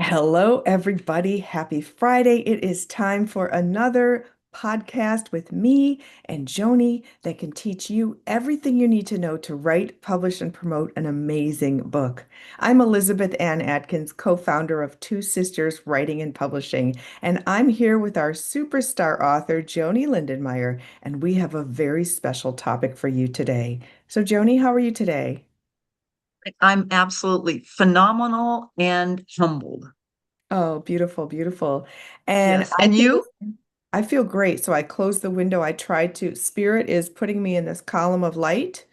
Hello, everybody. Happy Friday. It is time for another podcast with me and Joni that can teach you everything you need to know to write, publish, and promote an amazing book. I'm Elizabeth Ann Atkins, co-founder of Two Sisters Writing and Publishing, and I'm here with our superstar author, Joanie Lindenmeyer, and we have a very special topic for you today. So, Joni, how are you today? I'm absolutely phenomenal and humbled. Oh, beautiful, beautiful. And Yes. And you? I feel great. So I closed the window. I tried to, Spirit is putting me in this column of light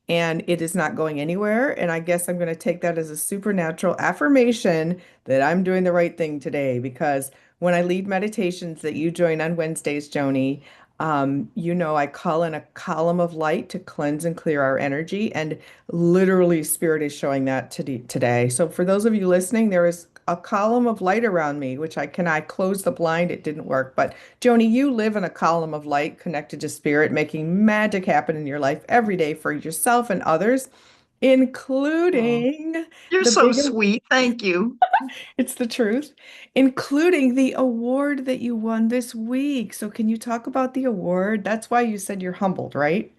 and it is not going anywhere. And I guess I'm going to take that as a supernatural affirmation that I'm doing the right thing today because when I lead meditations that you join on Wednesdays, Joni, I call in a column of light to cleanse and clear our energy. And literally, Spirit is showing that today. So for those of you listening, there is a column of light around me, which I closed the blind. It didn't work. But Joni, you live in a column of light connected to Spirit, making magic happen in your life every day for yourself and others, Oh, including you're the so big, sweet. Thank you. it's the truth, including the award that you won this week. So can you talk about the award? That's why you said you're humbled, right?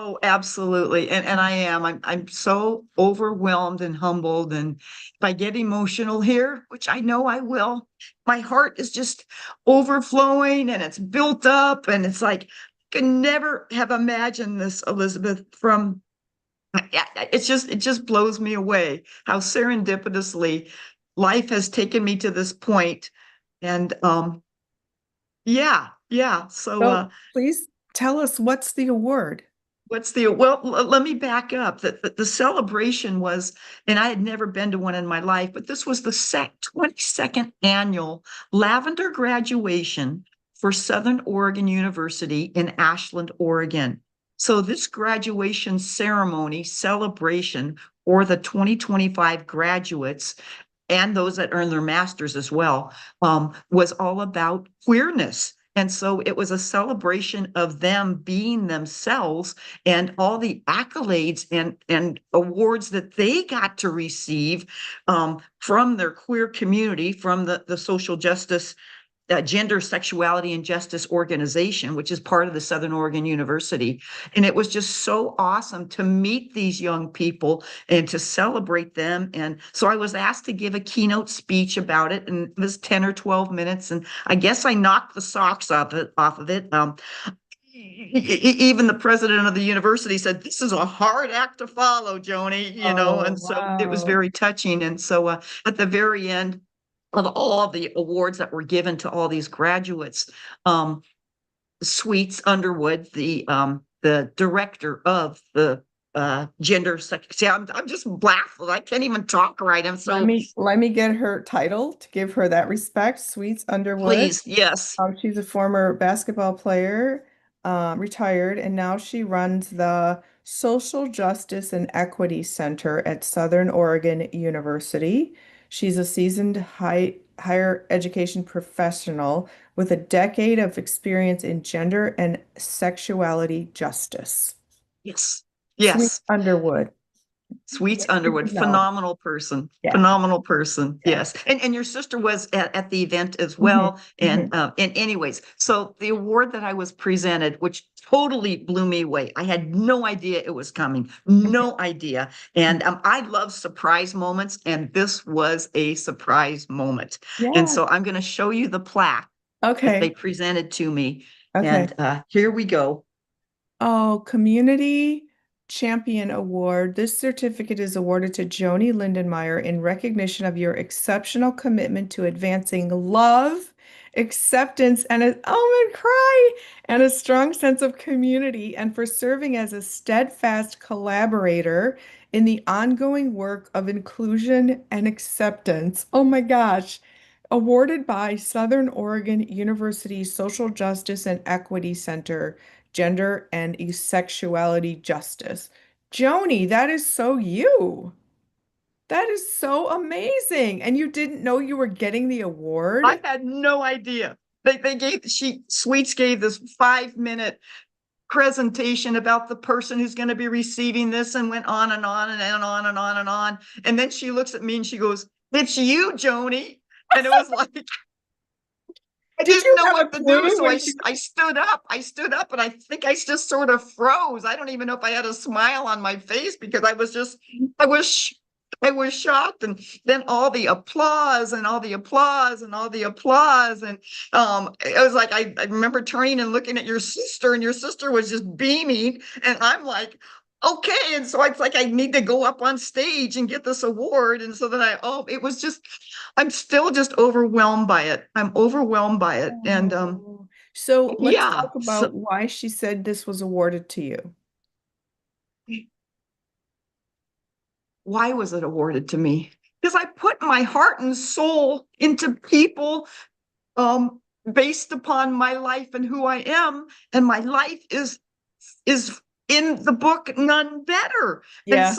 Oh, absolutely. And I am. I'm so overwhelmed and humbled. And if I get emotional here, which I know I will, my heart is just overflowing and it's built up. And it's like, I could never have imagined this, Elizabeth, from yeah, it just blows me away how serendipitously life has taken me to this point. And yeah. So So please tell us what's the award. let me back up. The celebration was, and I had never been to one in my life, but this was the 22nd annual Lavender graduation for Southern Oregon University in Ashland, Oregon. So this graduation ceremony celebration for the 2025 graduates and those that earn their masters as well, was all about queerness. And so it was a celebration of them being themselves and all the accolades and awards that they got to receive from their queer community, from the social justice Gender, Sexuality, and Justice organization, which is part of the Southern Oregon University. And it was just so awesome to meet these young people and to celebrate them. And so I was asked to give a keynote speech about it, and it was 10 or 12 minutes. And I guess I knocked the socks off of it. Even the president of the university said, "This is a hard act to follow, Joni," Oh, and so it was wow. very touching. And so at the very end, of all of the awards that were given to all these graduates. Sweets Underwood, the director of the gender sex. See, I'm just baffled. I can't even talk right. I'm Let so me let me get her title to give her that respect. Sweets Underwood. pleased. Yes, She's a former basketball player, retired, and now she runs the Social Justice and Equity Center at Southern Oregon University. She's a seasoned higher education professional with a decade of experience in gender and sexuality justice. yes, Sweet yes. Underwood. Sweets That's good Underwood, to know. phenomenal person, Yeah, phenomenal person. yeah. Yes, and your sister was at the event as Mhm, well. mhm. And anyways, so the award that I was presented, which totally blew me away, I had no idea it was coming, no idea. And I love surprise moments, and this was a surprise moment. And Yeah. so I'm going to show you the plaque that they Okay. presented to me, Okay. and here we go. Oh, Community Champion Award. This certificate is awarded to Joanie Lindenmeyer in recognition of your exceptional commitment to advancing love, acceptance, and oh, I'm gonna cry, and a strong sense of community, and for serving as a steadfast collaborator in the ongoing work of inclusion and acceptance. Oh my gosh. Awarded by Southern Oregon University Social Justice and Equity Center. Gender and Sexuality Justice. Joni, that is so you. That is so amazing. And you didn't know you were getting the I award? had no idea. They gave she Sweets gave this 5 minute presentation about the person who's going to be receiving this and went on and on and on and on and on. And then she looks at me and she goes, "It's you, Joni." And it was like, I Did didn't you know have a what to do. clue So when she? I stood up. I stood up and I think I just sort of froze. I don't even know if I had a smile on my face because I was, I was shocked. And then all the applause and all the applause and all the applause. And it was like, I remember turning and looking at your sister, and your sister was just beaming. And I'm like, okay. And so it's like, I need to go up on stage and get this award. And so then it was just, I'm still just overwhelmed by it. I'm overwhelmed by it. And Oh. So let's yeah, talk so about why she said this was awarded to you. why was it awarded to me? Because I put my heart and soul into people um based upon my life and who I am, and my life is in the book None Better. And Yeah.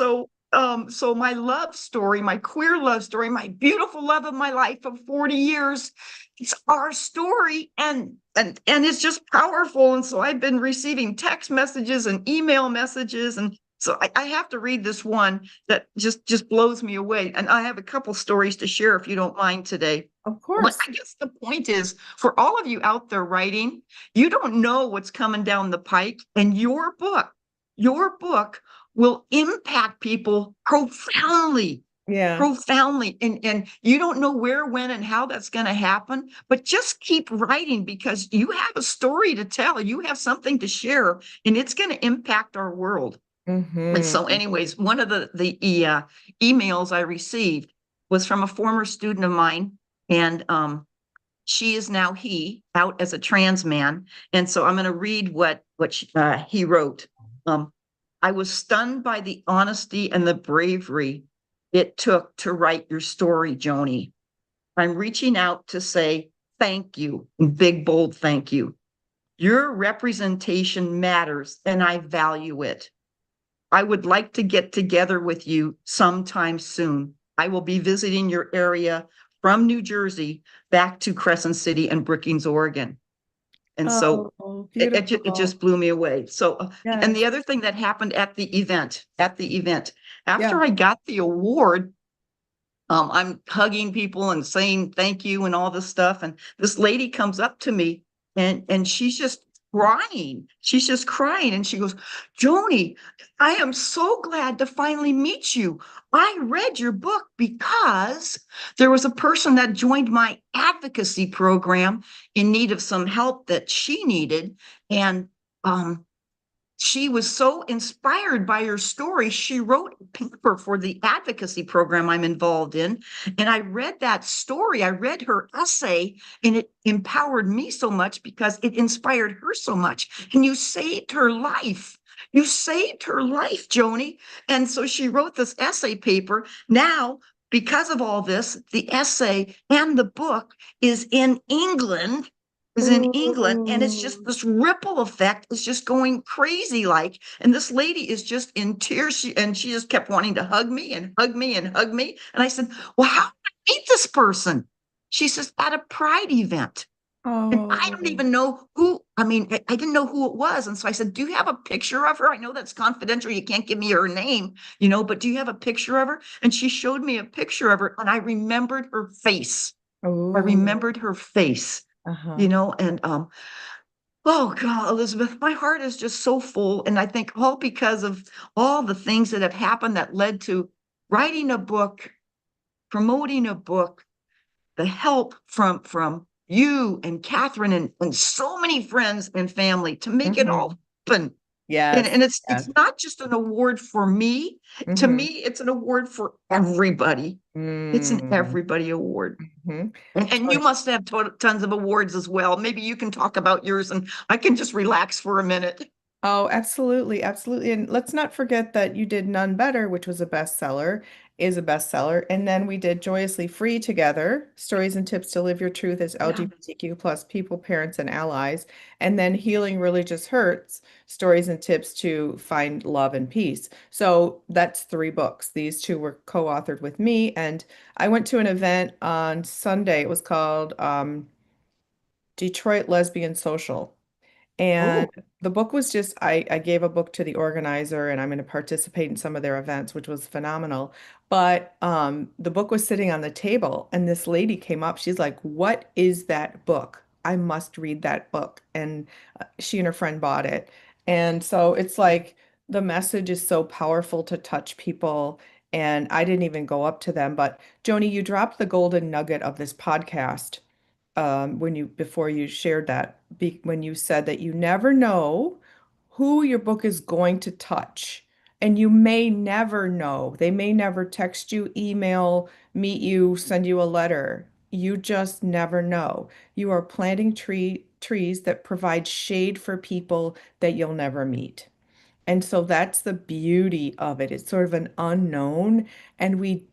so my love story, my queer love story, my beautiful love of my life of 40 years, it's our story, and it's just powerful. And so I've been receiving text messages and email messages, and so I have to read this one that just blows me away. And I have a couple stories to share if you don't mind today. Of But course. I guess the point is, for all of you out there writing, you don't know what's coming down the pike, and your book will impact people profoundly, Yeah. profoundly. And you don't know where, when, and how that's going to happen, but just keep writing because you have a story to tell. You have something to share, and it's going to impact our world. And so, Hmm. anyways, one of the emails I received was from a former student of mine, and she is now he out as a trans man. And so I'm going to read what he wrote. Um, I was stunned by the honesty and the bravery it took to write your story, Joanie. I'm reaching out to say thank you, big bold thank you. Your representation matters, and I value it. I would like to get together with you sometime soon. I will be visiting your area from New Jersey back to Crescent City and Brookings, Oregon. And so Oh, it beautiful. just blew me away. So, and Yes. the other thing that happened at the event, Yeah. after I got the award, I'm hugging people and saying thank you and all this stuff. And this lady comes up to me, and she's just crying. She's just crying. And she goes, Joanie, I am so glad to finally meet you. I read your book because there was a person that joined my advocacy program in need of some help that she needed. And um, she was so inspired by your story. She wrote a paper for the advocacy program I'm involved in. And I read that story. I read her essay, and it empowered me so much because it inspired her so much. And you saved her life. You saved her life, Joni. And so she wrote this essay paper. Now, because of all this, the essay and the book is in England, and it's just Oh, this ripple effect is just going crazy like. And this lady is just in tears. She just kept wanting to hug me and hug me and hug me. And I said, well, how did I meet this person? She says, at a pride event. And I don't oh, even know who, I mean, I didn't know who it was. And so I said, do you have a picture of her? I know that's confidential. You can't give me her name, but do you have a picture of her? And she showed me a picture of her, and I remembered her face. I oh, remembered her face, uh-huh. and oh God, Elizabeth, my heart is just so full. And I think all because of all the things that have happened that led to writing a book, promoting a book, the help from you and Catherine and so many friends and family to make it all Hmm. happen. And, Yes. and it's Yes. not just an award for me. To me, Hmm. it's an award for everybody. It's an Hmm. everybody award. Hmm. And you must have tons of awards as well. Maybe you can talk about yours and I can just relax for a minute. Oh, absolutely, absolutely. And let's not forget that you did None Better, which was a bestseller, is a bestseller. And then we did Joyously Free together, Stories and Tips to Live Your Truth as Yeah. LGBTQ plus people, parents, and allies. And then Healing Religious Hurts, Stories and Tips to Find Love and Peace. So that's three books. These two were co-authored with me. And I went to an event on Sunday. It was called Detroit Lesbian Social. And Oh, the book was just, I gave a book to the organizer and I'm going to participate in some of their events, which was phenomenal. But the book was sitting on the table and this lady came up. She's like, "What is that book? I must read that book." And she and her friend bought it. And so it's like the message is so powerful to touch people. And I didn't even go up to them. But Joni, you dropped the golden nugget of this podcast when you before you shared that when you said that you never know who your book is going to touch, and you may never know. They may never text you, email, meet you, send you a letter. You just never know. You are planting trees that provide shade for people that you'll never meet. And so that's the beauty of it. It's sort of an unknown, and we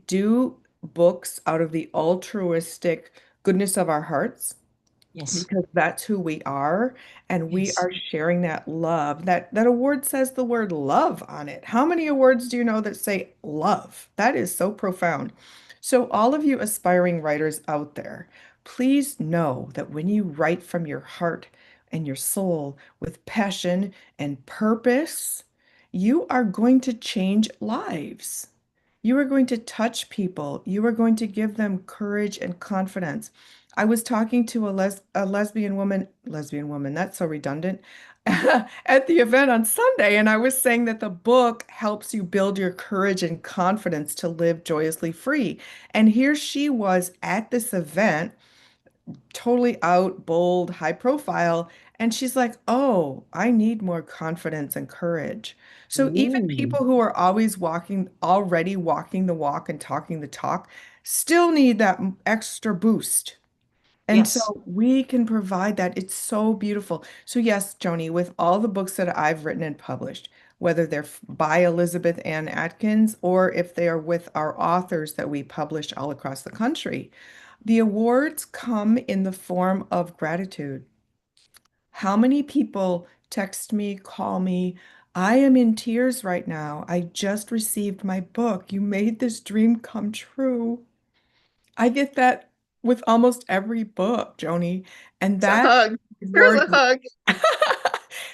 do books out of the altruistic goodness of our hearts yes, because that's who we are, and we yes, are sharing that love. That award says the word love on it. How many awards do you know that say love? That is so profound. So all of you aspiring writers out there, please know that when you write from your heart and your soul with passion and purpose, you are going to change lives. You are going to touch people. You are going to give them courage and confidence. I was talking to a lesbian woman, that's so redundant, at the event on Sunday, and I was saying that the book helps you build your courage and confidence to live joyously free. And here she was at this event totally out, bold, high profile. And she's like, "Oh, I need more confidence and courage." So even ooh, people who are already walking the walk and talking the talk, still need that extra boost. And yes, so we can provide that. It's so beautiful. So yes, Joni, with all the books that I've written and published, whether they're by Elizabeth Ann Atkins or if they are with our authors that we publish all across the country, the awards come in the form of gratitude. How many people text me, call me, "I am in tears right now. I just received my book. You made this dream come true." I get that with almost every book, Joni, and it's a that hug. Here's reward. a hug.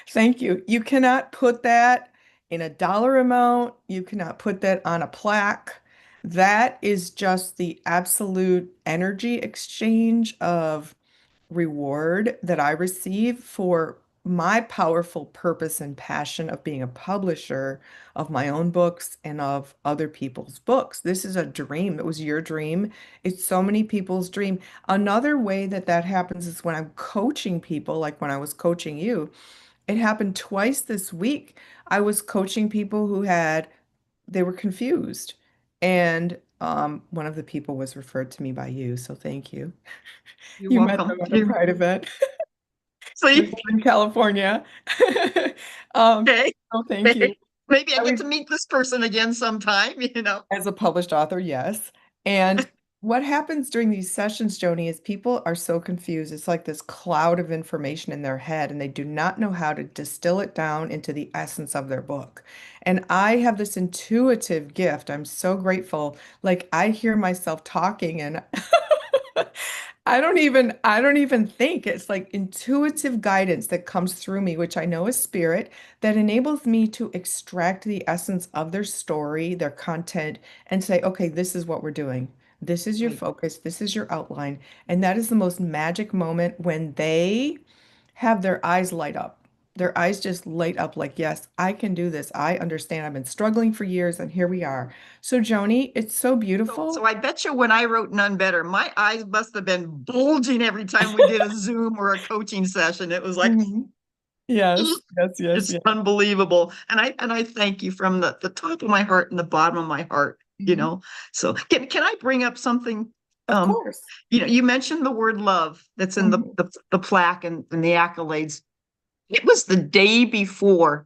Thank you. You cannot put that in a dollar amount. You cannot put that on a plaque. That is just the absolute energy exchange of reward that I receive for my powerful purpose and passion of being a publisher of my own books and of other people's books. This is a dream. It was your dream. It's so many people's dream. Another way that that happens is when I'm coaching people, like when I was coaching you. It happened twice this week. I was coaching people they were confused. And one of the people was referred to me by you, so thank you. You're You met them welcome. at a Pride event. See, This is in California. okay, Oh, thank you. maybe I I get was to meet this person again sometime, as a published author, yes. And what happens during these sessions, Joni, is people are so confused. It's like this cloud of information in their head, and they do not know how to distill it down into the essence of their book. And I have this intuitive gift. I'm so grateful. Like I hear myself talking and I don't even think it's like intuitive guidance that comes through me, which I know is spirit, that enables me to extract the essence of their story, their content, and say, "Okay, this is what we're doing. This is your Right. focus, this is your outline." And that is the most magic moment when they have their eyes light up. Their eyes just light up like, "Yes, I can do this. I understand. I've been struggling for years and here we are." So, Joni, it's so So beautiful. I bet you when I wrote None Better, my eyes must have been bulging every time we did a Zoom or a coaching session. It was like, Mhm. Yes, yes, yes, it's yes. unbelievable. And I thank you from the top of my heart and the bottom of my heart, Mhm. So can I bring up something? Of Um, course. you mentioned the word love that's in the, Mhm. the, the plaque and the accolades. It was the day before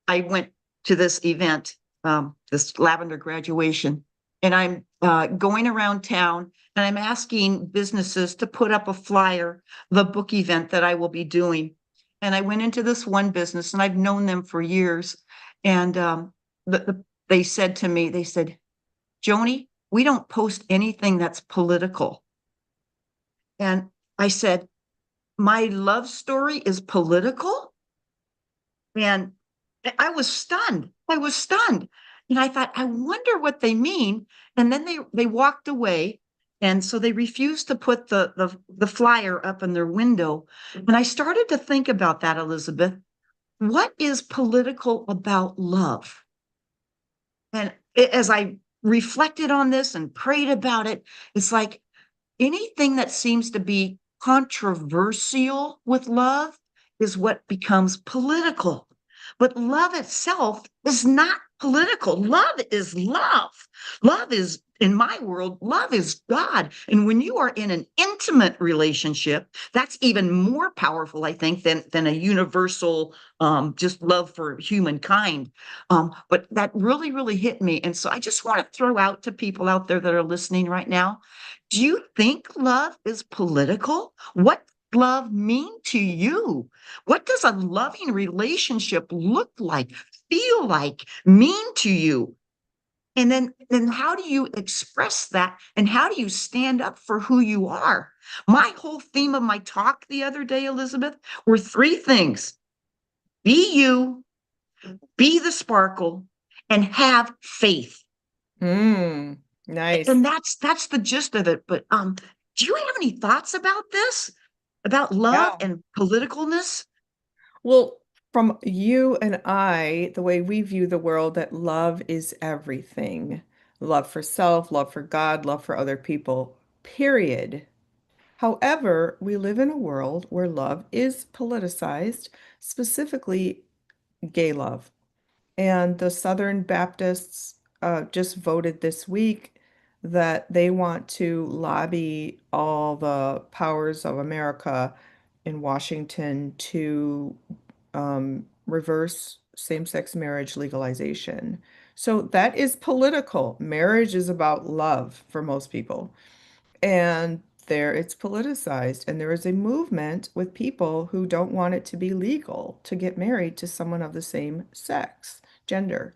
I went to this event, this lavender graduation, and I'm going around town and I'm asking businesses to put up a flyer, the book event that I will be doing. And I went into this one business and I've known them for years. And they said to me, they said, "Joni, we don't post anything that's political." And I said, my love story is political. And I was stunned. I was stunned. And I thought, I wonder what they mean. And then they walked away. And so they refused to put the flyer up in their window. And I started to think about that, Elizabeth. What is political about love? And as I reflected on this and prayed about it, it's like anything that seems to be controversial with love is what becomes political. But love itself is not political. Love is love. Love is, in my world, love is God. And when you are in an intimate relationship, that's even more powerful, I think, than a universal just love for humankind. But that really, really hit me. And so I just want to throw out to people out there that are listening right now, do you think love is political? What love mean to you? What does a loving relationship look like, feel like, mean to you? And then how do you express that? And how do you stand up for who you are? My whole theme of my talk the other day, Elizabeth, were three things: be you, be the sparkle, and have faith. Nice. And that's the gist of it. But do you have any thoughts about this? About love Yeah. and politicalness? Well, from you and I, the way we view the world, that love is everything. Love for self, love for God, love for other people, period. However, we live in a world where love is politicized, specifically gay love. And the Southern Baptists just voted this week that they want to lobby all the powers of America in Washington to reverse same-sex marriage legalization. So that is political. Marriage is about love for most people. And there it's politicized. And there is a movement with people who don't want it to be legal to get married to someone of the same sex, gender.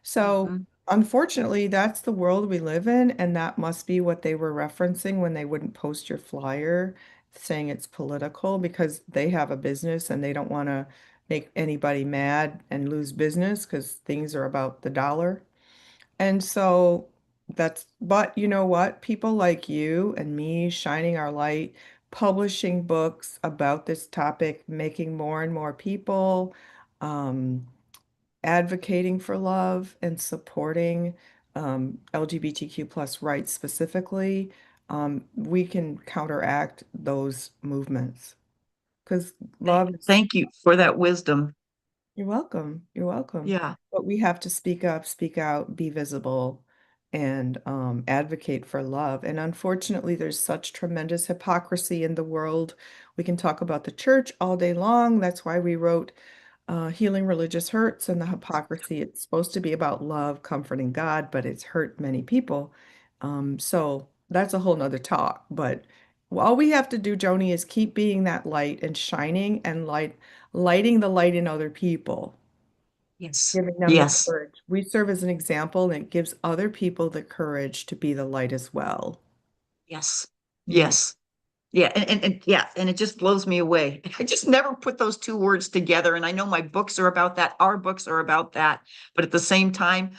So Mhm. unfortunately, that's the world we live in, and that must be what they were referencing when they wouldn't post your flyer saying it's political because they have a business and they don't want to make anybody mad and lose business because things are about the dollar. And so but you know what? People like you and me shining our light, publishing books about this topic, making more and more people, um, advocating for love and supporting LGBTQ plus rights specifically, we can counteract those movements because love is. Thank you for that wisdom. You're welcome. You're welcome. Yeah. But we have to speak up, speak out, be visible, and advocate for love. And unfortunately, there's such tremendous hypocrisy in the world. We can talk about the church all day long. That's why we wrote Healing Religious Hurts and the Hypocrisy. It's supposed to be about love, comforting God, but it's hurt many people. So that's a whole nother talk. But all we have to do, Joni, is keep being that light and shining and lighting the light in other people, Yes. giving them the Yes. courage. We serve as an example, and it gives other people the courage to be the light as well. Yes. Mm. Yes. Yeah, and yeah, and it just blows me away. I just never put those two words together. And I know my books are about that, our books are about that. But at the same time,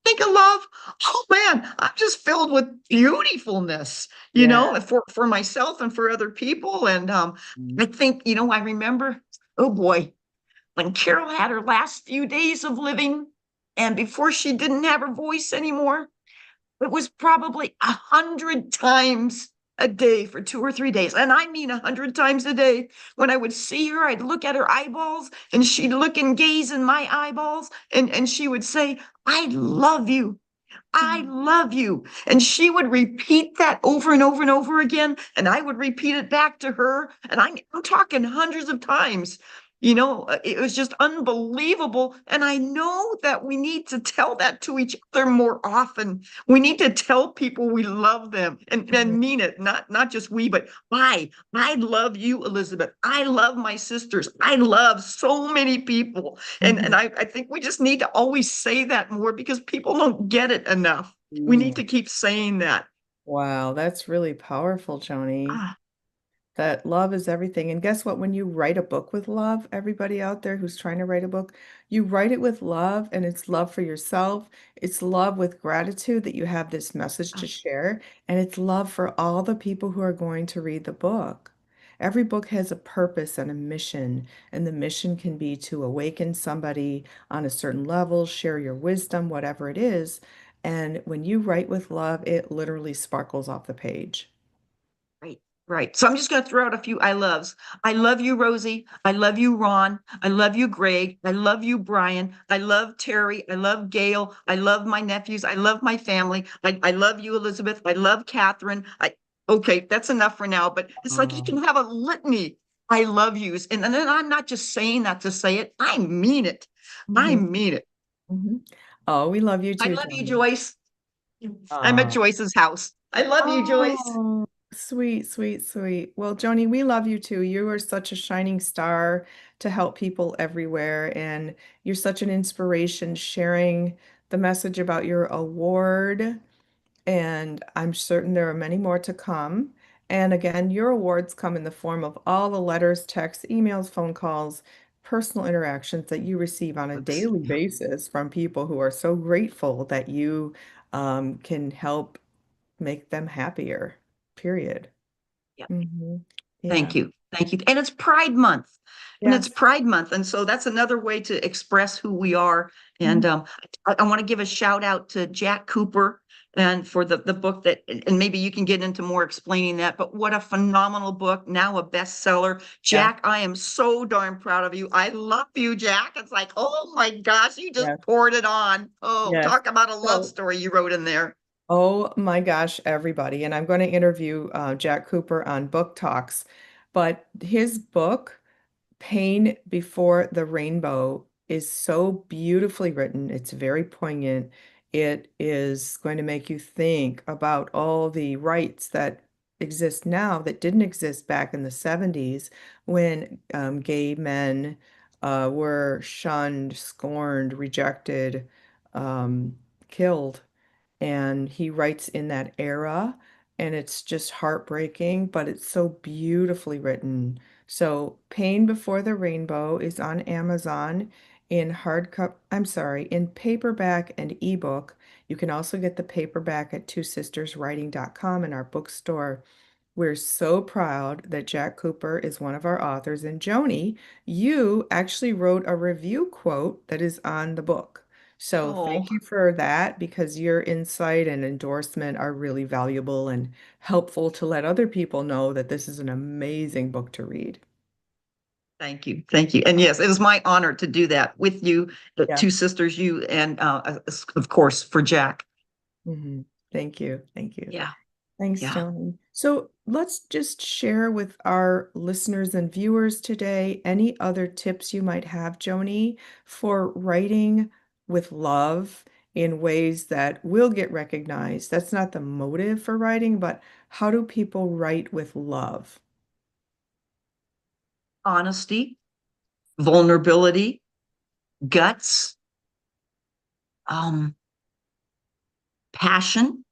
think of love. Oh man, I'm just filled with beautifulness, Yeah. for myself and for other people. And I think, I remember, oh boy, when Carol had her last few days of living, and before she didn't have her voice anymore, it was probably 100 times a day for 2 or 3 days. And I mean 100 times a day. When I would see her, I'd look at her eyeballs and she'd look and gaze in my eyeballs and she would say, I love you. I love you. And she would repeat that over and over and over again. And I would repeat it back to her. And I'm talking hundreds of times. It was just unbelievable. And I know that we need to tell that to each other more often. We need to tell people we love them and mean it. Not just we, but I. I love you, Elizabeth. I love my sisters. I love so many people. And Mhm. I think we just need to always say that more because people don't get it enough. We need Mm. to keep saying that. Wow, that's really powerful, Joni. Ah, that love is everything. And guess what? When you write a book with love, everybody out there who's trying to write a book, you write it with love, and it's love for yourself. It's love with gratitude that you have this message to share, and it's love for all the people who are going to read the book. Every book has a purpose and a mission, and the mission can be to awaken somebody on a certain level, share your wisdom, whatever it is. And when you write with love, it literally sparkles off the page. Right, right. So I'm just going to throw out a few I loves. I love you, Rosie. I love you, Ron. I love you, Greg. I love you, Brian. I love Terry. I love Gail. I love my nephews. I love my family. I love you, Elizabeth. I love Catherine. Okay, that's enough for now. But it's like you Oh, can have a litany. I love yous. And then I'm not just saying that to say it. I mean it. I mhm, mean it. mhm. Oh, we love you I too, love you, Johnny. Joyce. I'm at Oh, Joyce's house. I love you, Joyce. oh, sweet, sweet, sweet. Well, Joni, we love you too. You are such a shining star to help people everywhere, and you're such an inspiration sharing the message about your award. And I'm certain there are many more to come. And again, your awards come in the form of all the letters, texts, emails, phone calls, personal interactions that you receive on a Books. daily Yeah, basis from people who are so grateful that you can help make them happier, period. yeah. Yeah. Thank you. Thank you. And it's Pride Month. And it's Yes. Pride Month. And so that's another way to express who we are. Mhm. And I want to give a shout out to Jack Cooper and for the book that, and maybe you can get into more explaining that, but what a phenomenal book, now a bestseller. Yeah. Jack, I am so darn proud of you. I love you, Jack. It's like, oh my gosh, you just Yes. poured it on. Oh, Yes. talk about a love So, story you wrote in there. oh my gosh, everybody. And I'm going to interview Jack Cooper on Book Talks. But his book, Pain Before the Rainbow, is so beautifully written. It's very poignant. It is going to make you think about all the rights that exist now that didn't exist back in the 70s when gay men were shunned, scorned, rejected, killed. And he writes in that era, and it's just heartbreaking, but it's so beautifully written. So, Pain Before the Rainbow is on Amazon in I'm sorry, in paperback and ebook. You can also get the paperback at twosisterswriting.com in our bookstore. We're so proud that Jack Cooper is one of our authors. And Joni, you actually wrote a review quote that is on the book. So Oh, thank you for that because your insight and endorsement are really valuable and helpful to let other people know that this is an amazing book to read. thank you. Thank you. And yes, it was my honor to do that with you, the Yeah. two sisters, you, and of course, for Jack. Mhm. Thank you. Thank you. Yeah. Thanks, Yeah. Tony. So let's just share with our listeners and viewers today any other tips you might have, Joni, for writing with love in ways that will get recognized. That's not the motive for writing, but how do people write with love? Honesty, vulnerability, guts, um, passion,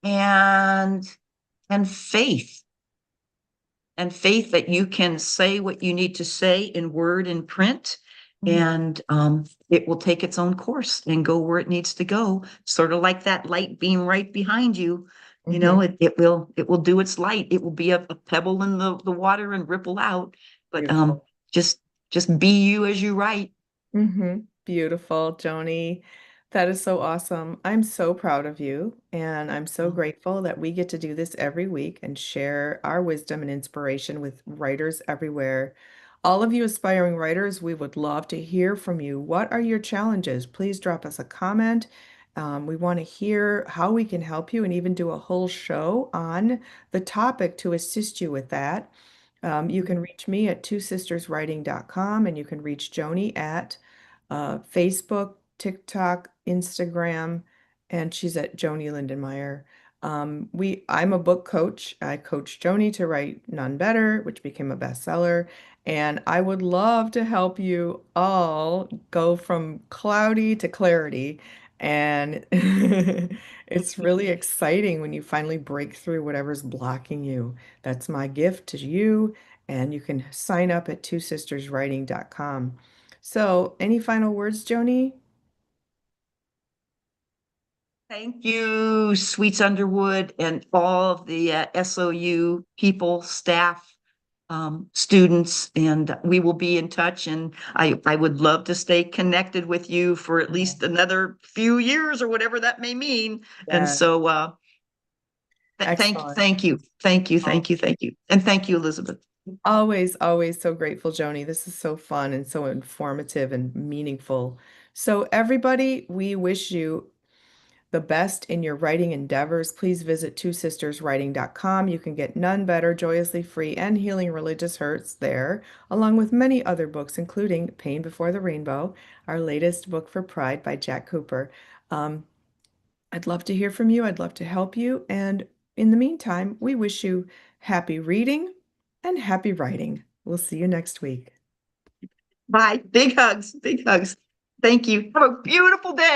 and faith. And faith that you can say what you need to say in word and print, Mhm. and it will take its own course and go where it needs to go. Sort of like that light beam right behind you. You know, Mhm. it will do its light. It will be a pebble in the water and ripple out. But Beautiful. just just be you as you write. Beautiful, Joni. That is so awesome. I'm so proud of you, and I'm so grateful that we get to do this every week and share our wisdom and inspiration with writers everywhere. All of you aspiring writers, we would love to hear from you. What are your challenges? Please drop us a comment. We want to hear how we can help you and even do a whole show on the topic to assist you with that. You can reach me at twosisterswriting.com, and you can reach Joni at Facebook, TikTok, Instagram, and she's at Joanie Lindenmeyer. I'm a book coach. I coach Joni to write Nun Better, which became a bestseller. And I would love to help you all go from cloudy to clarity And it's really exciting when you finally break through whatever's blocking you. That's my gift to you. And you can sign up at twosisterswriting.com. So, any final words, Joni? Thank you, Sweets Underwood, and all of the SOU people, staff, students, and we will be in touch. And I would love to stay connected with you for at least another few years or whatever that may mean. And Yeah, so, excellent. thank you, and thank you, Elizabeth. Always, always so grateful, Joni. This is so fun and so informative and meaningful. So, everybody, we wish you the best in your writing endeavors. Please visit twosisterswriting.com. You can get Nun Better, Joyously Free, and Healing Religious Hurts there, along with many other books, including Pain Before the Rainbow, our latest book for Pride by Jack Cooper. Um, I'd love to hear from you. I'd love to help you. And in the meantime, we wish you happy reading and happy writing. We'll see you next week. Bye. Big hugs. Big hugs. Thank you. Have a beautiful day.